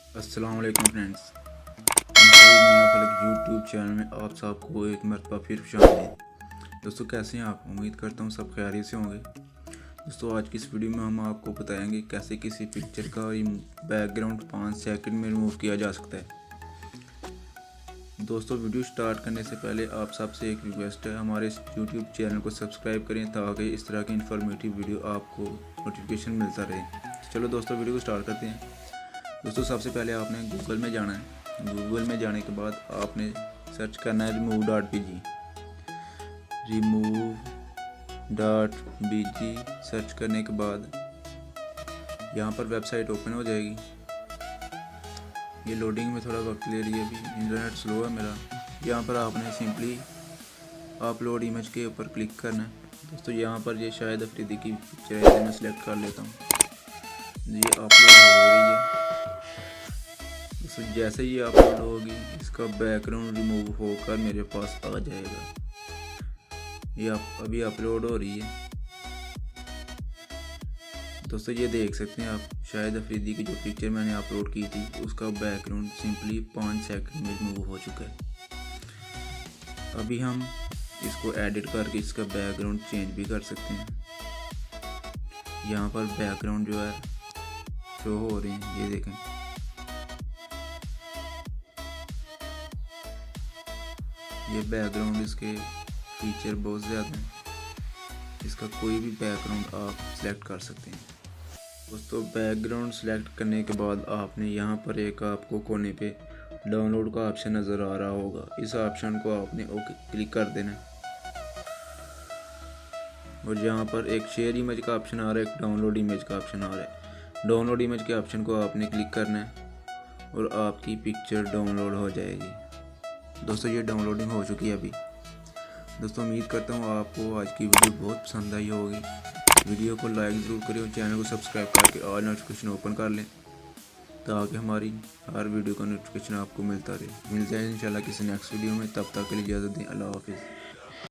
अस्सलाम वालेकुम फ्रेंड्स, मियाँ फलक यूट्यूब चैनल में आप सबको एक मरतबा फिर खुशामदीद। दोस्तों कैसे हैं आप? उम्मीद करता हूँ सब खैरियत से होंगे। दोस्तों आज की इस वीडियो में हम आपको बताएंगे कैसे किसी पिक्चर का बैकग्राउंड 5 सेकंड में रिमूव किया जा सकता है। दोस्तों वीडियो स्टार्ट करने से पहले आप सबसे एक रिक्वेस्ट है, हमारे इस यूट्यूब चैनल को सब्सक्राइब करें ताकि इस तरह की इन्फॉर्मेटिव वीडियो आपको नोटिफिकेशन मिलता रहे। चलो दोस्तों वीडियो को स्टार्ट करते हैं। दोस्तों सबसे पहले आपने गूगल में जाना है। गूगल में जाने के बाद आपने सर्च करना है remove.bg। remove.bg सर्च करने के बाद यहाँ पर वेबसाइट ओपन हो जाएगी। ये लोडिंग में थोड़ा वक्त ले रही है, अभी इंटरनेट स्लो है मेरा। यहाँ पर आपने सिंपली अपलोड इमेज के ऊपर क्लिक करना है। दोस्तों यहाँ पर ये शाहिद अफरीदी की पिक्चर है, इसे मैं सिलेक्ट कर लेता हूँ। ये अपलोड हो रही है। तो जैसे ही अपलोड होगी इसका बैकग्राउंड रिमूव होकर मेरे पास आ जाएगा। ये अभी अपलोड हो रही है। दोस्तों ये देख सकते हैं आप, शाहिद अफरीदी की जो पिक्चर मैंने अपलोड की थी उसका बैकग्राउंड सिंपली 5 सेकंड में रिमूव हो चुका है। अभी हम इसको एडिट करके इसका बैकग्राउंड चेंज भी कर सकते हैं। यहाँ पर बैकग्राउंड जो है शो हो रहे हैं, ये देखें। ये बैकग्राउंड इसके फीचर बहुत ज़्यादा हैं। इसका कोई भी बैकग्राउंड आप सिलेक्ट कर सकते हैं। दोस्तों बैकग्राउंड सेलेक्ट करने के बाद आपने यहाँ पर एक आपको कोने पे डाउनलोड का ऑप्शन नज़र आ रहा होगा। इस ऑप्शन को आपने ओके क्लिक कर देना है। और यहाँ पर एक शेयर इमेज का ऑप्शन आ रहा है, एक डाउनलोड इमेज का ऑप्शन आ रहा है। डाउनलोड इमेज के ऑप्शन को आपने क्लिक करना है और आपकी पिक्चर डाउनलोड हो जाएगी। दोस्तों ये डाउनलोडिंग हो चुकी है अभी। दोस्तों उम्मीद करता हूँ आपको आज की वीडियो बहुत पसंद आई होगी। वीडियो को लाइक ज़रूर करें और चैनल को सब्सक्राइब करके ऑल नोटिफिकेशन ओपन कर लें ताकि हमारी हर वीडियो का नोटिफिकेशन आपको मिलता रहे। मिलते हैं इंशाल्लाह किसी नेक्स्ट वीडियो में। तब तक के लिए इजाज़त दें। अल्लाह हाफिज़।